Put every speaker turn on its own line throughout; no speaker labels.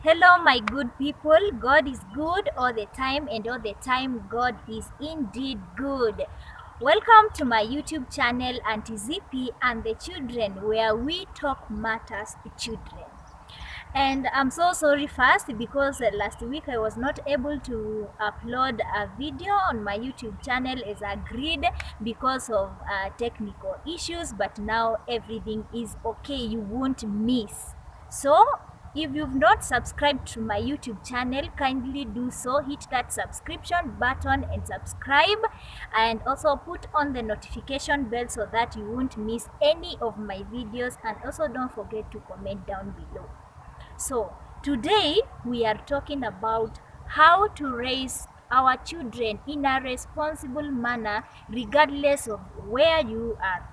Hello, my good people. God is good all the time, and all the time, God is indeed good. Welcome to my YouTube channel, Auntie Zippy and the Children, where we talk matters to children. And I'm so sorry first because last week I was not able to upload a video on my YouTube channel as agreed because of technical issues, but now everything is okay. You won't miss. So if you've not subscribed to my YouTube channel, kindly do so. Hit that subscription button and subscribe, and also put on the notification bell so that you won't miss any of my videos, and also don't forget to comment down below. So today we are talking about how to raise our children in a responsible manner regardless of where you are.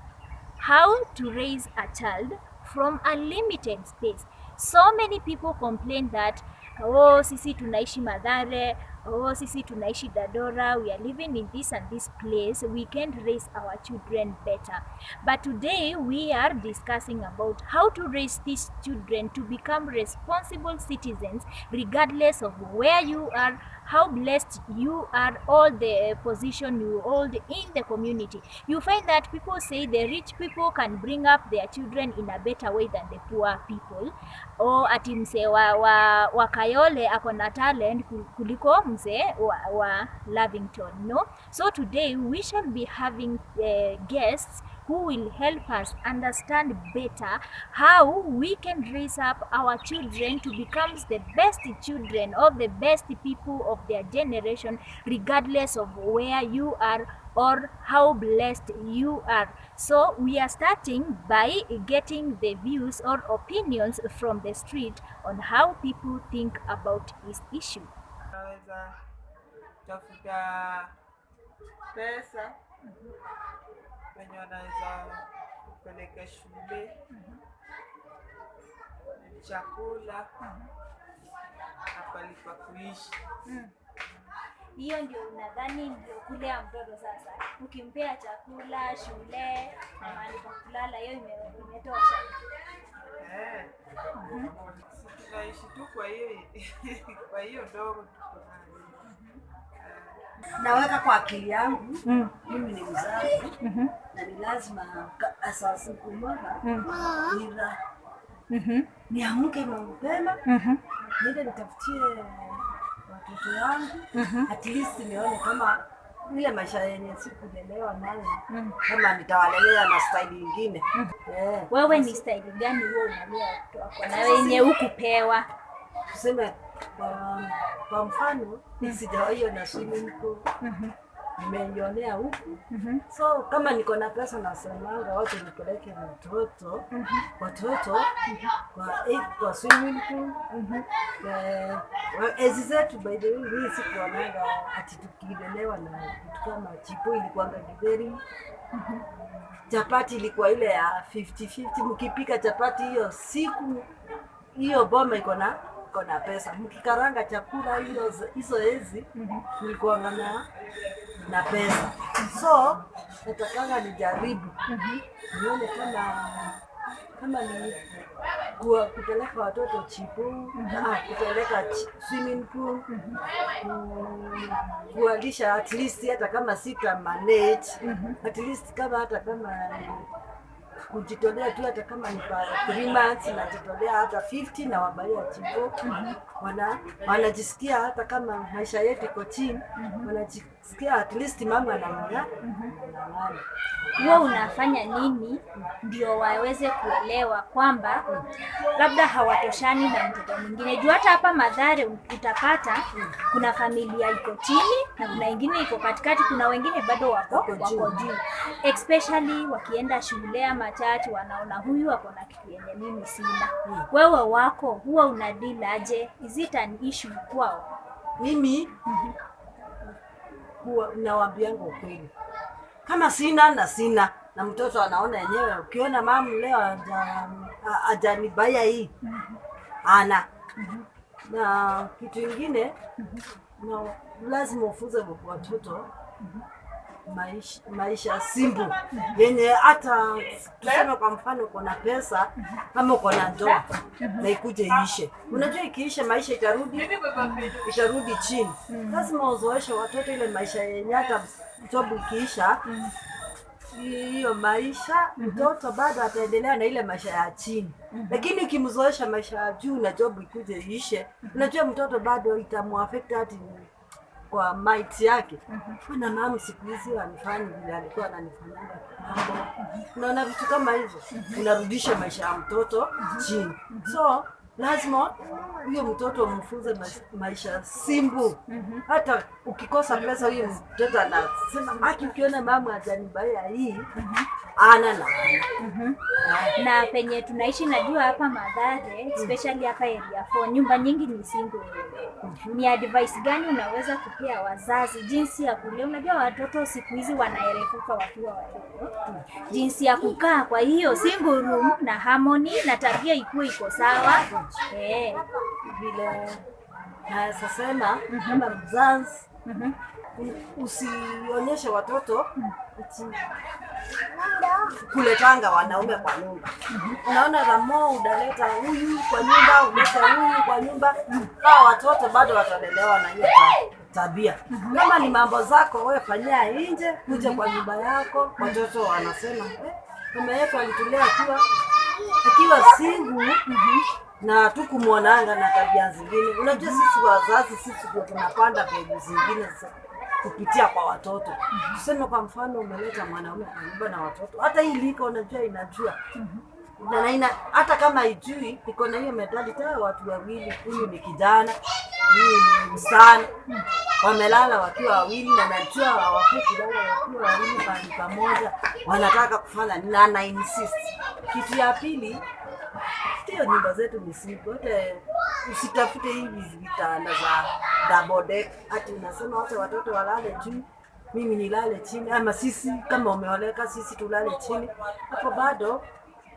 How to raise a child from a limited space. So many people complain that, oh, sisi tunaishi Mathare, oh, sisi tunaishi Dadora, we are living in this and this place, we can't raise our children better. But today we are discussing about how to raise these children to become responsible citizens regardless of where you are, how blessed you are, all the position you hold in the community. You find that people say the rich people can bring up their children in a better way than the poor people, or ati mse wa Kayole akona talent kuliko mse wa Lavington, no? So today we shall be having guests who will help us understand better how we can raise up our children to become the best children or the best people of their generation, regardless of where you are or how blessed you are. So we are starting by getting the views or opinions from the street on how people think about this issue.
Naweza tafuta pesa wenye wanaweza kupeleka shule, chakula na pahali pa kuishi.
Hiyo ndio unadhani ndio kulea mtoto sasa? Ukimpea chakula, shule na mahali pa kulala, hiyo imetosha?
Tunaishi tu kwa hiyo ndogo tuko nayo.
Naweka kwa akili yangu, mimi ni mzazi na ni lazima asasi kumona niamke mapema, niende nitafutie watoto yangu, at least nione kama ile maisha yenye sikulelewa nayo kama nitawalelea na style nyingine.
Wewe ni style gani wewe unalea watoto wako na wenye hukupewa?
Tuseme kwa mfano sijawahi na swimming pool, nimeionea huku. So kama niko na pesa nasemanga watu nipeleke watoto kwa swimming pool. Ezi zetu by the way hii sikuonanga ati tukilelewa na vitu kama chipo, ilikuwanga githeri. Chapati ilikuwa ile ya 50-50, mkipika chapati hiyo siku hiyo boma iko na pesa, mkikaranga chakula hizo ezi nilikuwa na pesa. So natakanga nijaribu nione kama ni kupeleka watoto chipu, kupeleka swimming pool, kualisha at least hata kama sita manage, at least hata kama kujitolea tu, hata kama ni 3 months najitolea hata 50 na wabalia chipo. Wanajisikia hata kama maisha yetu iko chini, wanajisikia at least mama na mwana.
Wewe unafanya nini ndio waweze kuelewa kwamba labda hawatoshani na mtoto mwingine? Juu hata hapa Mathare utapata kuna familia iko chini na kuna wengine iko katikati, kuna wengine bado wako juu. Especially wakienda shule ama church, wanaona huyu ako na kitu yenye mimi sina. Wewe wako huwa unadeal aje? Is it an issue kwao?
Mimi huwa nawaambianga ukweli. Kama sina na mtoto anaona yenyewe, ukiona mama leo ajanibaya hii ana na kitu kingine, na lazima ufunze watoto maisha simple yenye hata tuseme kwa mfano uko na pesa kama uko na job na ikuje ishe. Unajua ikiisha maisha itarudi chini. Lazima uzoeshe watoto ile maisha yenye hata job ikiisha hiyo maisha mtoto bado ataendelea na ile maisha ya chini. Lakini ukimzoesha maisha ya juu na job ikuje ishe, unajua mtoto bado itamuaffect hati kwa might yake. Kuna mama siku hizi anifanya vile alikuwa ananifanyia mambo. Unaona vitu kama hizo unarudisha maisha ya mtoto chini. So lazima huyo mtoto umfunze maisha simple. Hata ukikosa pesa huyo mtoto anasema aki ukiona mama hajanibaya hii ana na
na penye tunaishi najua hapa Mathare, especially hapa area 4 nyumba nyingi ni single. Ni advice gani unaweza kupea wazazi jinsi ya kulea? Unajua watoto siku hizi wanaerefuka wakiwa wadogo. Jinsi ya kukaa kwa hiyo single room na harmony na tabia iko sawa.
Vile naweza sema kama mzazi usionyeshe watoto kuletanga wanaume kwa nyumba. Unaona kama udaleta huyu kwa nyumba, uleta huyu kwa nyumba, hao watoto bado watalelewa na hiyo tabia. Kama ni mambo zako wewe fanyia nje, kuja kwa nyumba yako. Watoto wanasema mama yetu alitulia akiwa single na tukumuonanga na tabia zingine. Unajua sisi wazazi sisi ndio tunapanda mbegu zingine kupitia kwa watoto. Tuseme kwa mfano umeleta mwanaume kwa nyumba na watoto. Hata hii liko unajua inajua. Na hata kama ijui iko na hiyo mentality watu wawili, huyu ni kijana, huyu ni msichana. Wamelala wakiwa wawili na najua hawafai kulala wakiwa wawili pamoja. Wanataka kufanya na insist. Kitu ya pili, hiyo nyumba zetu ni simple. Usitafute hivi vitanda za double deck. Ati unasema hata watoto walale juu, mimi nilale chini, ama sisi kama umeoleka sisi tulale chini. Hapo bado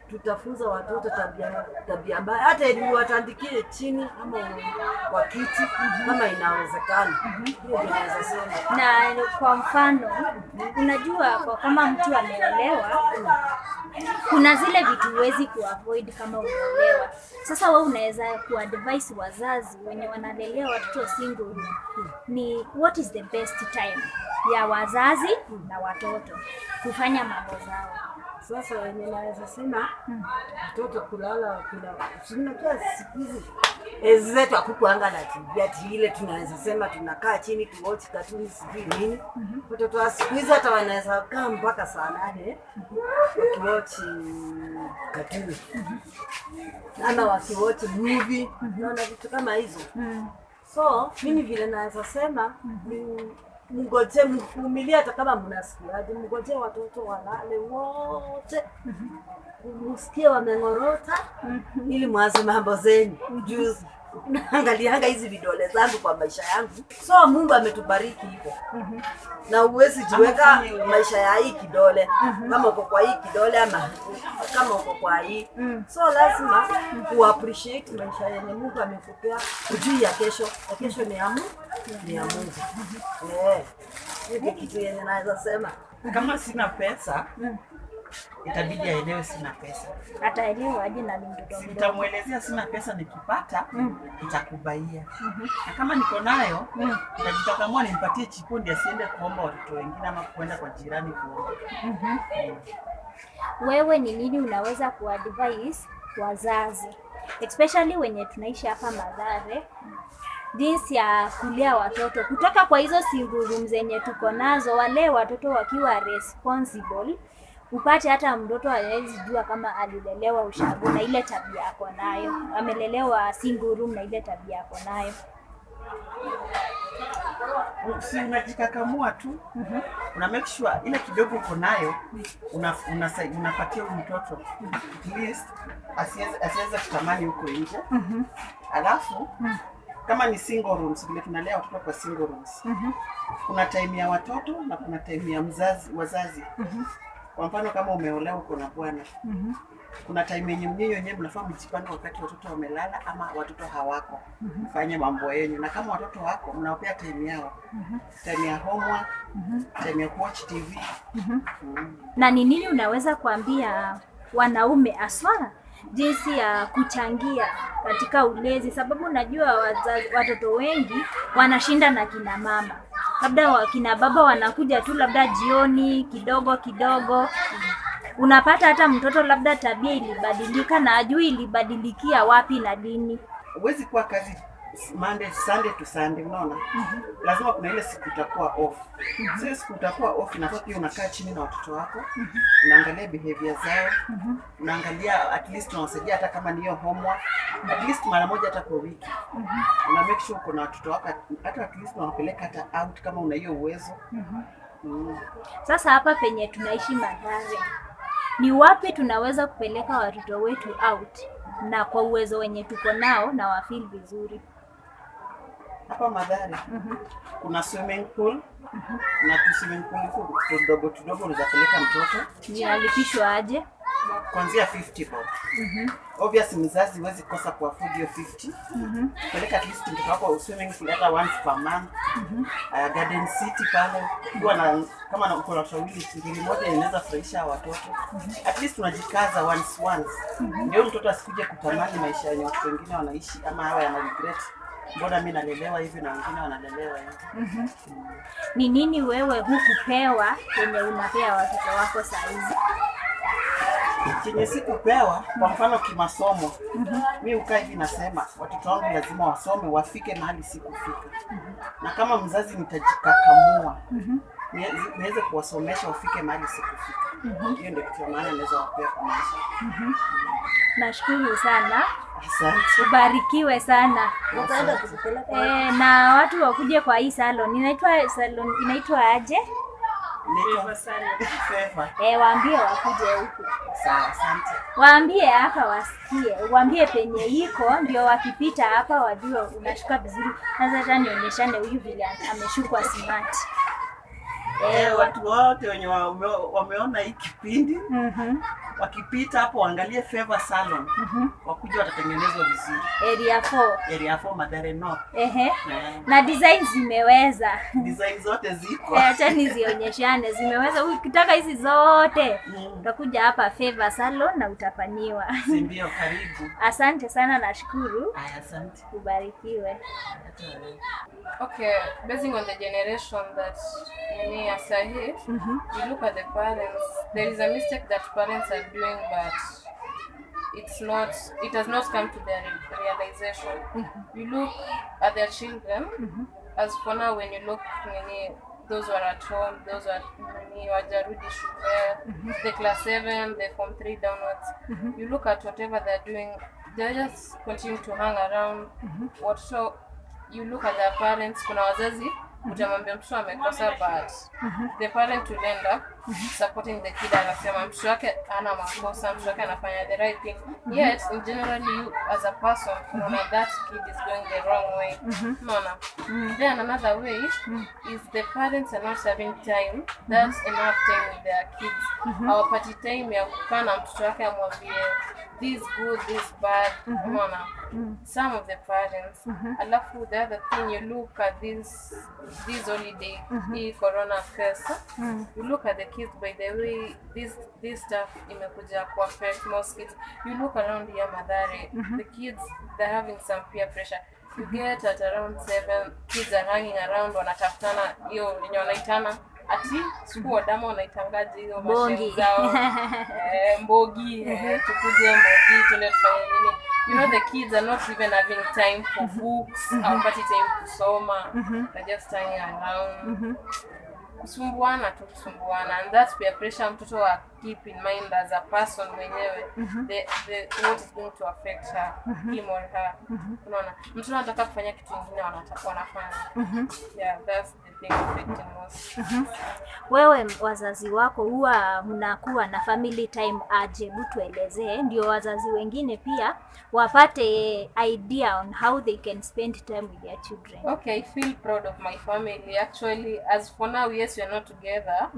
tutafunza watoto tabia mbaya. Hata ili watandikie chini ama kwa kiti kama inawezekana. Hiyo tunaweza sema.
Na kwa mfano unajua kwa kama mtu ameolewa kuna zile vitu huwezi kuavoid kama umeolewa. Sasa wewe unaweza kuadvise wazazi wenye wanalelea watoto single ni what is the best time ya wazazi na watoto kufanya mambo zao.
Sasa wenye naweza sema mtoto kulala unajua siku hizi zetu hakukuanga na TV ati ile tunaweza sema tunakaa chini tu watch cartoon sijui nini. Watoto wa siku hizi hata wanaweza kaa mpaka saa 8 wakiwatch cartoon. Ama wakiwatch movie. Unaona vitu kama hizo. So mimi vile naweza sema mngoje mvumilie hata kama mnasikiaje, mngoje watoto walale wote. Msikie wamengorota ili mwanze mambo zenu. Juzi angalianga hizi vidole zangu kwa maisha yangu. So Mungu ametubariki hivyo. Na uwezi jiweka maisha ya hii kidole kama uko kwa hii kidole ama kama uko kwa hii. So lazima uappreciate maisha yenye Mungu amekupea, ujui ya kesho. Ya kesho ni ya Mungu, ni ya Mungu. Hiyo kitu yenye naweza sema.
Kama sina pesa itabidi aelewe sina pesa.
Ataelewa aje na mtoto mdogo.
Nitamuelezea sina pesa, nikipata nitakubaia. Na kama niko nayo nitajitakamua nimpatie chikundi asiende kuomba watoto wengine ama kwenda kwa jirani kuomba.
Wewe ni nini unaweza kuadvise wazazi especially wenye tunaishi hapa Mathare jinsi ya kulea watoto kutoka kwa hizo single room zenye tuko nazo, wale watoto wakiwa responsible? Upate hata mtoto hawezi jua kama alilelewa ushago na ile tabia yako nayo, amelelewa single room na ile tabia yako nayo.
Si unajikakamua tu. Una make sure ile kidogo uko nayo unapatia mtoto at least asiweze kutamani huko nje. Alafu kama ni single rooms, vile tunalea watoto kwa single rooms. Kuna time ya watoto na kuna time ya wazazi. Kwa mfano kama umeolewa uko na bwana. kuna time yenye wenyewe mnafaa mjipange wakati watoto wamelala ama watoto hawako. Fanye mambo yenu, na kama watoto wako mnawapea time yao. Time ya homework, time ya watch TV.
Na ni nini unaweza kuambia wanaume aswa jinsi ya kuchangia katika ulezi, sababu najua watoto wengi wanashinda na kina mama, labda kina baba wanakuja tu labda jioni kidogo kidogo. Unapata hata mtoto labda tabia ilibadilika na ajui ilibadilikia wapi na lini.
Huwezi kuwa kazi Monday, Sunday to Sunday, unaona? Lazima kuna ile siku utakuwa off. Sio siku utakuwa off, inafaa pia unakaa chini na watoto wako, unaangalia behavior zao, unaangalia at least unawasaidia hata kama ni hiyo homework, at least mara moja hata kwa wiki. Una make sure uko na watoto wako hata at least unawapeleka hata out kama una hiyo uwezo.
Sasa hapa penye tunaishi Mathare, ni wapi tunaweza kupeleka watoto wetu out na kwa uwezo wenye tuko nao na wa feel vizuri?
Hapa Mathare kuna swimming pool, na swimming pool tudogo unaweza peleka mtoto.
Ni alipishwa aje?
Kuanzia 50 bob. Obviously mzazi huwezi kosa kwa food hiyo 50. Peleka at least mtoto wako swimming pool hata once per month. Garden city pale huwa na kama uko na wawili ngiri moja inaweza furahisha watoto. At least unajikaza once. Ndio mtoto asikuje kutamani maisha ya watu wengine wanaishi ama hawa yana regret. Mbona mimi nalelewa hivi na wengine wanalelewa hivi.
Ni nini wewe hukupewa yenye unapea watoto wako saa hizi?
Chenye sikupewa kwa mfano kimasomo. Mimi ukaa hivi nasema watoto wangu lazima wasome wafike mahali sikufika. Na kama mzazi nitajikakamua niweze kuwasomesha wafike mahali sikufika. Hiyo ndio kitu maana naweza wapea kwa maisha.
Nashukuru sana.
Asante.
Ubarikiwe sana.
Utaenda kuzipeleka
Na watu wakuje kwa hii salon. Inaitwa aje?
Favor.
Waambie wakuje huku.
Sawa, asante.
Waambie hapa wasikie. Waambie penye iko ndio wakipita hapa wajue unashuka vizuri. Sasa hata nionyeshane huyu vile ameshukwa smart.
Watu wote wenye wameona hii kipindi wakipita hapo waangalie Favor Salon. Wakuja watatengenezwa vizuri. Area 4 Mathare North.
Na designs zimeweza.
Design zote ziko.
Acha nizionyeshane zimeweza. Ukitaka hizi zote utakuja hapa Favor Salon na utafanywa.
Ndio, karibu.
Asante sana, nashukuru.
Asante.
Ubarikiwe.
Okay, basing on the generation that we are here, you look at the parents. There is a mistake that parents are doing, but it has not come to their realization. You look at their children. As for now, when you look, those who are at home, those who are wajarudi shule, the class 7, the form 3 downwards. You look at whatever they're doing, they just continue to hang around. You look at their parents. Kuna wazazi utamwambia mtoto amekosa, but the parent will end up supporting the kid. Anasema mtoto wake ana makosa, mtoto wake anafanya the right thing. Yet in generally you as a person unaona that kid is going the wrong way. Unaona. Then another way is the parents are not having time. That's enough time with their kids. Hawapati time ya kukaa na mtoto wake amwambie this good, this bad. Unaona. Some of the parents. Alafu the other thing, you look at this holiday, corona first. You look at the kids, by the way, this stuff imekuja ku affect most kids. You look around here Mathare, the kids, they're having some peer pressure. You get at around 7, kids are hanging around, wanatafutana hiyo yenye wanaitana ati siku wadama wanaitangaje hiyo mashine zao. Mbogi, tukuje mbogi, tuende tufanye nini. You know, the kids are not even having time for books, hawapati time kusoma. They're just hanging around. Kusumbuana, and that's peer pressure mtoto wa keep in mind as a person mwenyewe. What is going to affect her, him or her. Unaona, mtoto anataka kufanya kitu kingine wanafanya. Yeah, that's the thing affecting most.
Wewe wazazi wako huwa mnakuwa na family time aje? Tuelezee ndio wazazi wengine pia wapate idea on how they can spend time with their children.
Okay, I feel proud of my family. Actually, as for now, yes, yes, we're not together,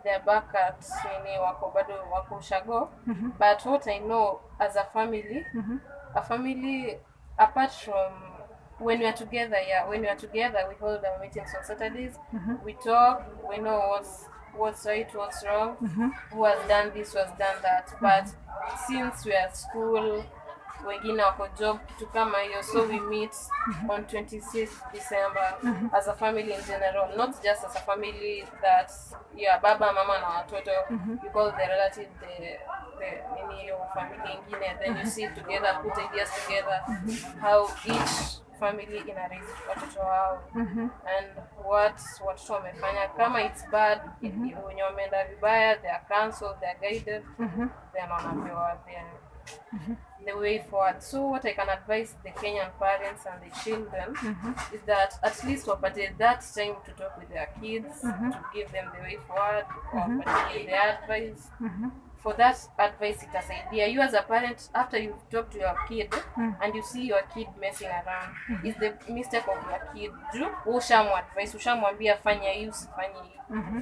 they're back at nini wako bado wako shago. But what I know as a family, apart from when we are together, when we are together, we hold our meetings on Saturdays. We talk, we know what's right, what's wrong, who has done this, who has done that. But since we are at school, wengine wako job, kitu kama hiyo, so we meet on 26th December as a family in general, not just as a family that baba, mama na watoto, you call the relative the nini your family ingine, then you sit together, put ideas together, how each family ina raise watoto wao, and watoto wamefanya, kama it's bad, wenye wameenda vibaya, they are cancelled, they are guided, then wanapewa the way forward. So what I can advise the Kenyan parents and the children is that at least wapate that time to talk with their kids, to give them the way forward, wapate the advice. For that advice, itasaidia you as a parent. After you talk to your kid and you see your kid messing around, is the mistake of your kid. Ushamu advice, ushamwambia fanya hii, usifanye hii.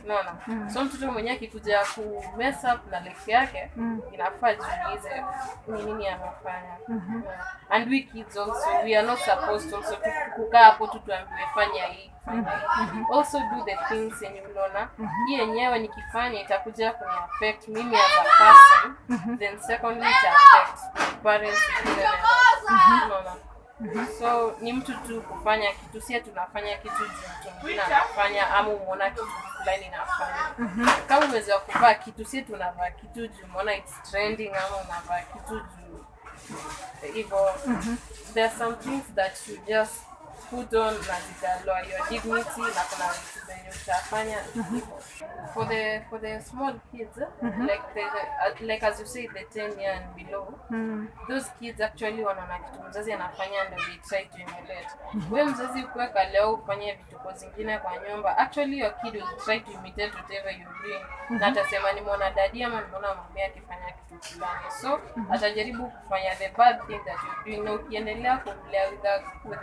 Unaona? So mtoto mwenyewe akikuja ku mess up na life yake, inafaa jiulize ni nini amefanya. And we kids also, we are not supposed also to kukaa hapo tu tuambiwe fanya hii. Also do the things yenye unaona hii yenyewe nikifanya itakuja kuni affect mimi as a person, then secondly it affects parents, unaona. So ni mtu tu kufanya kitu, si tunafanya kitu juu mtu mwingine anafanya ama umeona kitu fulani nafanya. Kama umeweza kuvaa kitu, si tunavaa kitu juu umeona it's trending ama unavaa kitu juu hivyo. There are some things that you just put on na zitaloa your dignity na kuna vitu zenye utafanya for the small kids, like as you say the 10 year and below, those kids actually wanaona kitu mzazi anafanya ndio they try to emulate. Wewe mzazi ukiweka leo ufanye vitu kwa zingine kwa nyumba, actually your kid will try to imitate whatever you're doing. Na atasema nimeona daddy ama nimeona mama akifanya kitu fulani, so atajaribu kufanya the bad thing that you're doing. Na ukiendelea kumlea with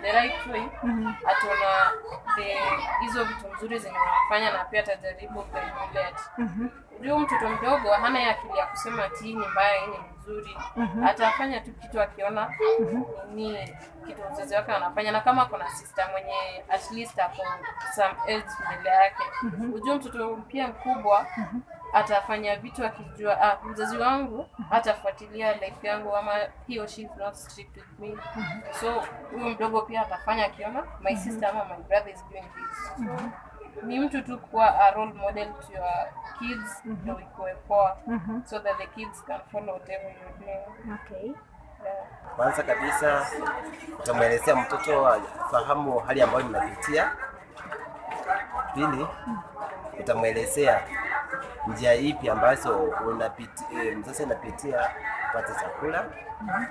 the right way, atona hizo vitu nzuri zenye unafanya na pia atajaribu kuemulate. Ndio mtoto mdogo hana ya akili ya kusema ati ni mbaya, hii ni nzuri. Atafanya tu kitu akiona ni kitu mzazi wake anafanya, na kama kuna sister mwenye at least hapo some age mbele yake, unajua mtoto pia mkubwa atafanya vitu akijua mzazi wangu atafuatilia life yangu ama he or she is not strict with me. So huyo mdogo pia atafanya akiona my sister ama my brother is doing this. So ni mtu tu kuwa a role model to your kids, ndio ikuwe poa, so that the kids can follow whatever you're doing.
Okay.
Kwanza kabisa utamwelezea mtoto afahamu hali ambayo mnapitia. Pili, utamwelezea njia ipi ambazo unapitia mzazi anapitia kupata chakula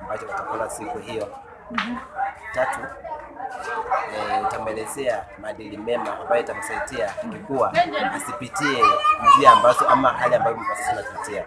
ambacho watakula siku hiyo. Tatu, utamwelezea maadili mema ambayo itamsaidia kukua asipitie njia ambazo ama hali ambayo mzazi anapitia.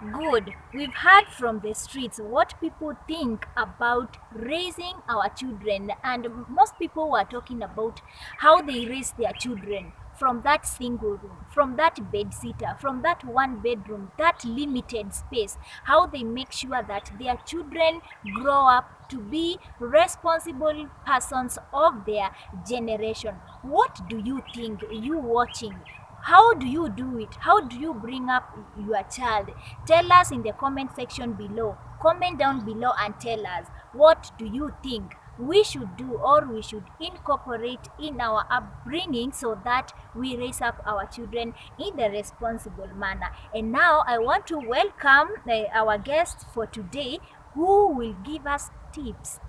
Good. We've heard from the streets what people think about raising our children, and most people were talking about how they raise their children from that single room, from that bed sitter, from that one bedroom, that limited space, how they make sure that their children grow up to be responsible persons of their generation. What do you think, you watching? How do you do it? How do you bring up your child? Tell us in the comment section below. Comment down below and tell us, what do you think we should do or we should incorporate in our upbringing so that we raise up our children in the responsible manner. And now I want to welcome our guest for today, who will give us tips,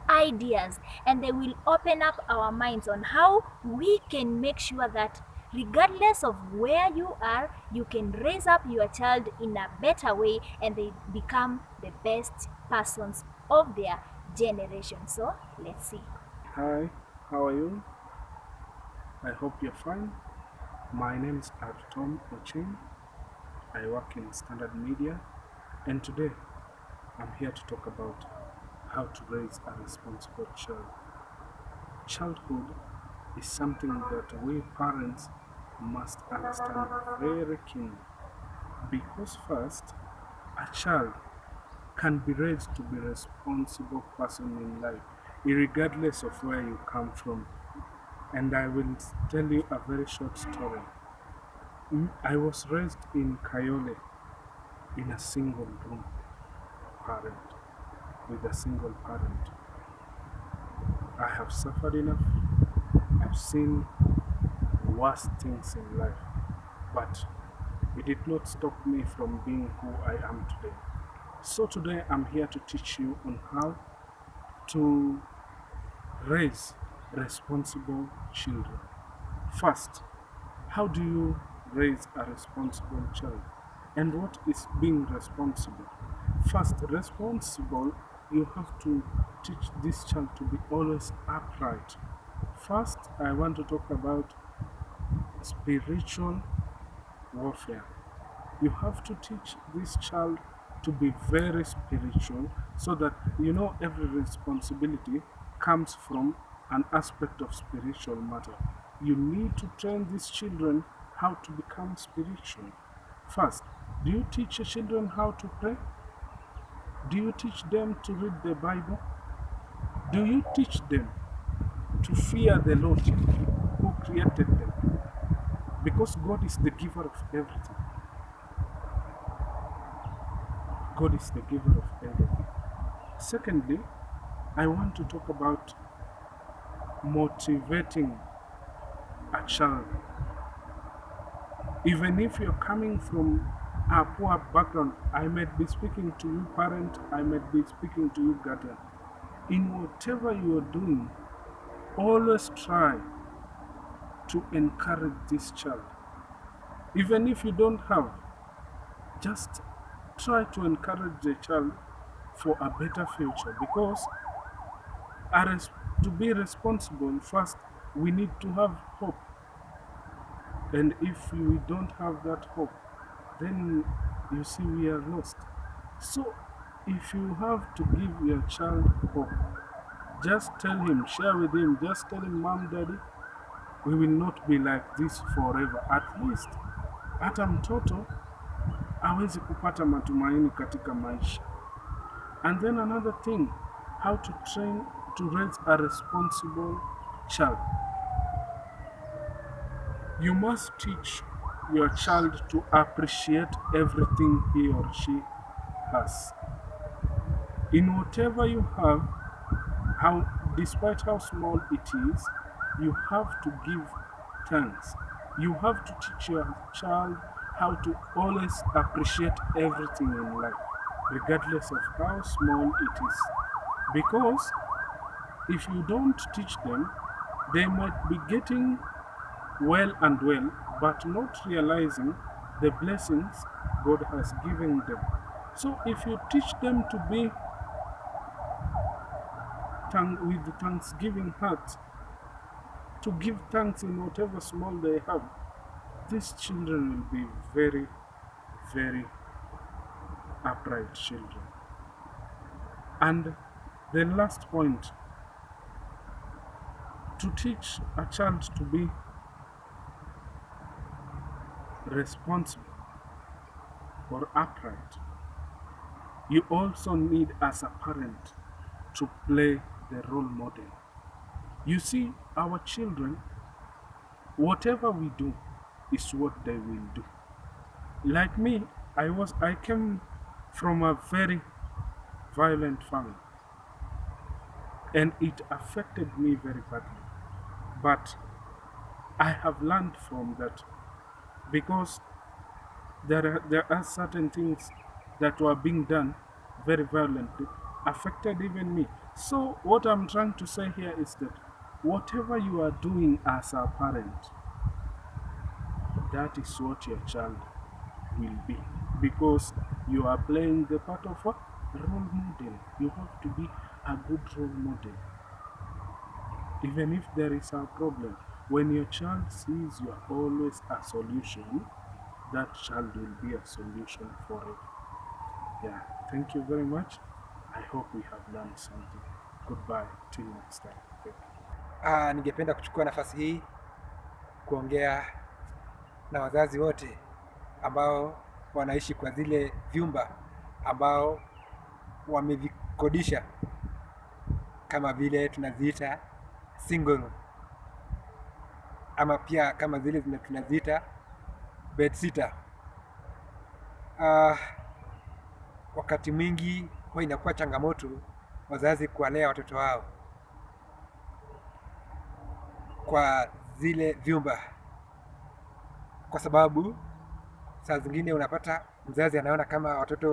ideas, and they will open up our minds on how we can make sure that regardless of where you are, you can raise up your child in a better way and they become the best persons of their generation. So let's see.
Hi, how are you? I hope you're fine. My name is Tom Ochin. I work in Standard Media, and today I'm here to talk about how to raise a responsible child. Childhood is something that we parents must understand very keenly. Because first, a child can be raised to be a responsible person in life, regardless of where you come from. And I will tell you a very short story. I was raised in Kayole in a single room parent, with a single parent. I have suffered enough. I've seen worse things in life, but it did not stop me from being who I am today. So today I'm here to teach you on how to raise responsible children. First, how do you raise a responsible child? And what is being responsible? First, responsible, you have to teach this child to be always upright. First, I want to talk about spiritual warfare. You have to teach this child to be very spiritual, so that every responsibility comes from an aspect of spiritual matter. You need to train these children how to become spiritual. First, do you teach your children how to pray? Do you teach them to read the Bible? Do you teach them to fear the Lord who created them? Because God is the giver of everything. God is the giver of everything. Secondly, I want to talk about motivating a child. Even if you're coming from a poor background, I might be speaking to you parent, I might be speaking to you guardian. In whatever you're doing, always try to encourage this child. Even if you don't have, just try to encourage the child for a better future, because to be responsible, first we need to have hope. And if we don't have that hope, then you see we are lost. So if you have to give your child hope, just tell him, share with him, just tell him, Mom, Daddy, we will not be like this forever. At least hata mtoto awezi kupata matumaini katika maisha. And then another thing, how to train to raise a responsible child. You must teach your child to appreciate everything he or she has. In whatever you have, despite how small it is, you have to give thanks. You have to teach your child how to always appreciate everything in life, regardless of how small it is. Because if you don't teach them, they might be getting well and well, but not realizing the blessings God has given them. So if you teach them to be with the thanksgiving heart, to give thanks in whatever small they have, these children will be very, very upright children. And the last point, to teach a child to be responsible or upright, you also need as a parent to play the role model. You see, our children, whatever we do is what they will do. Like me, I came from a very violent family, and it affected me very badly. But I have learned from that, because there are certain things that were being done very violently, affected even me. So what I'm trying to say here is that whatever you are doing as a parent, that is what your child will be, because you are playing the part of a role model. You have to be a good role model. Even if there is a problem, when your child sees you are always a solution, that child will be a solution for it. Yeah, thank you very much. I hope we have learned something. Goodbye, till next time. Thank you.
Ningependa kuchukua nafasi hii kuongea na wazazi wote ambao wanaishi kwa zile vyumba ambao wamevikodisha, kama vile tunaziita single, ama pia kama zile tunaziita bed sitter. Wakati mwingi huwa inakuwa changamoto wazazi kuwalea watoto wao kwa zile vyumba, kwa sababu saa zingine unapata mzazi anaona kama watoto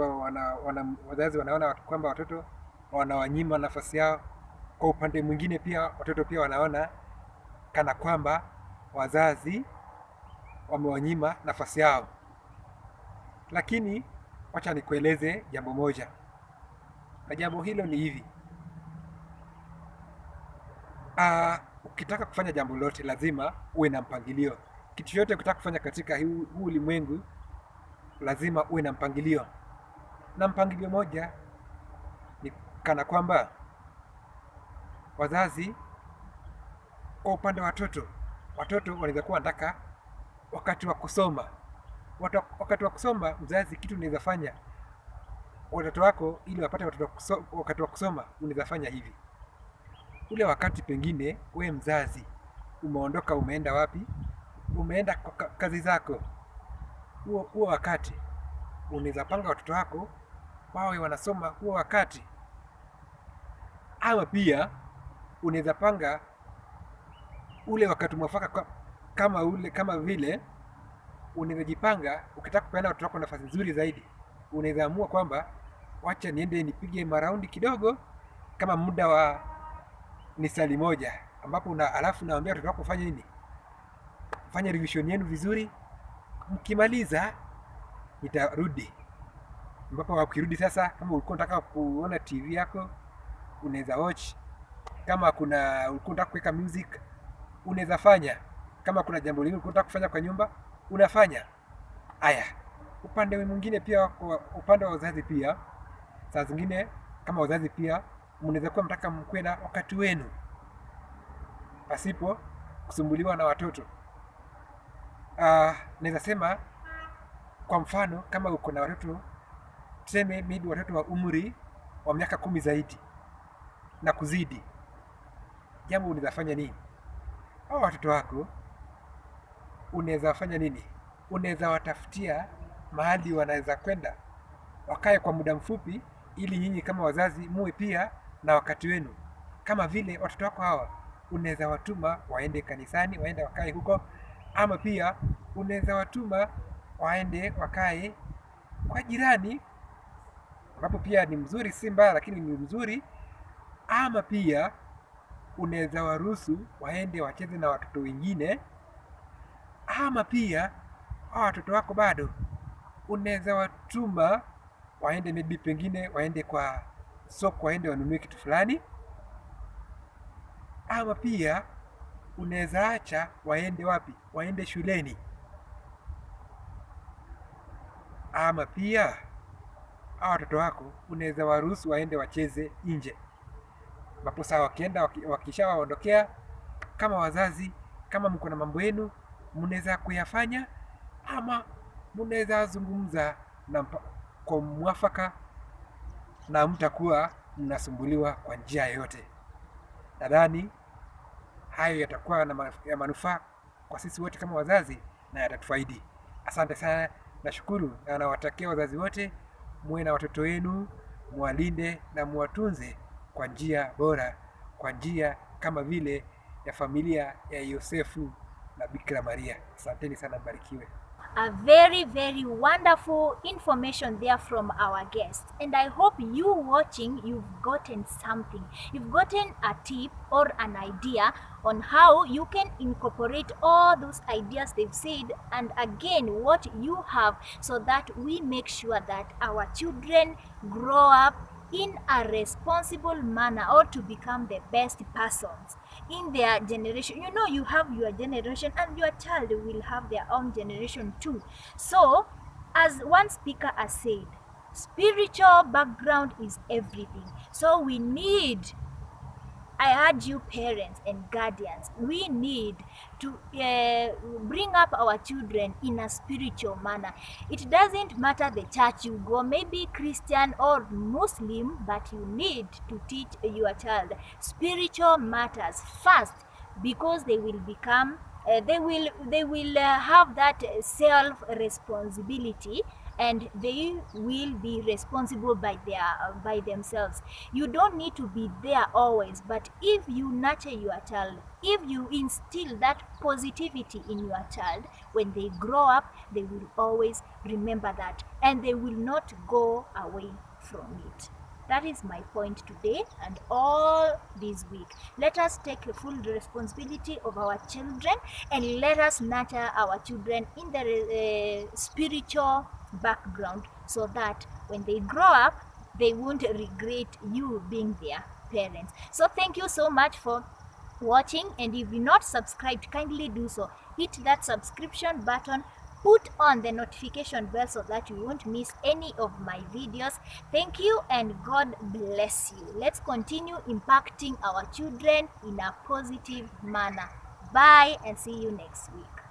wazazi wanaona kwamba watoto wanawanyima nafasi yao. Kwa upande mwingine pia watoto pia wanaona kana kwamba wazazi wamewanyima nafasi yao. Lakini wacha nikueleze jambo moja, na jambo hilo ni hivi: ukitaka kufanya jambo lolote lazima uwe na mpangilio. Kitu chochote ukitaka kufanya katika huu ulimwengu lazima uwe na mpangilio, na mpangilio moja ni kana kwamba wazazi, kwa upande wa watoto wanaweza kuwa wanataka wakati wa kusoma. Wakati wa kusoma, mzazi, kitu unaweza fanya watoto wako ili wapate wakati wa kusoma, unaweza fanya hivi: ule wakati pengine we mzazi umeondoka, umeenda wapi? Umeenda kwa kazi zako. Huo wakati unaweza panga watoto wako wawe wanasoma huo wakati. Ama pia unaweza panga ule wakati mwafaka, kama vile unaweza jipanga, ukitaka kupeana watoto wako nafasi nzuri zaidi, unaweza amua kwamba wacha niende nipige maraundi kidogo, kama muda wa nisali moja, ambapo alafu naambia watoto wako fanya nini? Fanya revision yenu vizuri, mkimaliza nitarudi. Ambapo wakirudi sasa, kama ulikuwa unataka kuona TV yako unaweza watch, kama ulikuwa unataka kuweka music unaweza fanya, kama kuna jambo lingine ulikuwa unataka kufanya kwa nyumba unafanya. Aya, upande mwingine pia, kwa upande wa wazazi pia, saa zingine kama wazazi pia mnaweza kuwa mtaka mkwe na wakati wenu pasipo kusumbuliwa na watoto. Naweza sema kwa mfano, kama uko na watoto, tuseme maybe watoto wa umri wa miaka 10 zaidi na kuzidi, jambo unaweza fanya nini? Hao watoto wako unaweza fanya nini? Unaweza watafutia mahali wanaweza kwenda wakae kwa muda mfupi, ili nyinyi kama wazazi muwe pia na wakati wenu. Kama vile watoto wako hawa unaweza watuma waende kanisani, waende wakae huko, ama pia unaweza watuma waende wakae kwa jirani, ambapo pia ni mzuri, si mbaya, lakini ni mzuri. Ama pia unaweza waruhusu waende wacheze na watoto wengine. Ama pia watoto wako bado unaweza watuma waende maybe pengine waende kwa soko, waende wanunue kitu fulani. Ama pia unaweza acha waende wapi? Waende shuleni. Ama pia watoto wako unaweza waruhusu waende wacheze nje, ambapo saa wakienda, wakishawaondokea, kama wazazi, kama mko na mambo yenu mnaweza kuyafanya, ama mnaweza zungumza na kwa mwafaka, na mtakuwa mnasumbuliwa kwa njia yoyote. Nadhani hayo yatakuwa ya manufaa kwa sisi wote kama wazazi na yatatufaidi. Asante sana, nashukuru, na nawatakia wazazi wote muwe na watoto wenu, muwalinde na muwatunze kwa njia bora, kwa njia kama vile ya familia ya Yosefu na Bikira Maria. Asanteni sana, mbarikiwe.
A very, very wonderful information there from our guest. And I hope you watching, you've gotten something. You've gotten a tip or an idea on how you can incorporate all those ideas they've said, and again what you have, so that we make sure that our children grow up in a responsible manner, or to become the best persons in their generation. You know, you have your generation and your child will have their own generation too. So as one speaker has said, spiritual background is everything. So we need I urge you, parents and guardians, we need to bring up our children in a spiritual manner. It doesn't matter the church you go, maybe Christian or Muslim, but you need to teach your child spiritual matters first, because they will become they will have that self responsibility, and they will be responsible by themselves. You don't need to be there always, but if you nurture your child, if you instill that positivity in your child, when they grow up, they will always remember that, and they will not go away from it. That is my point today and all this week. Let us take full responsibility of our children, and let us nurture our children in the spiritual background, so that when they grow up, they won't regret you being their parents. So thank you so much for watching, and if you're not subscribed, kindly do so. Hit that subscription button, put on the notification bell so that you won't miss any of my videos. Thank you and God bless you. Let's continue impacting our children in a positive manner. Bye and see you next week.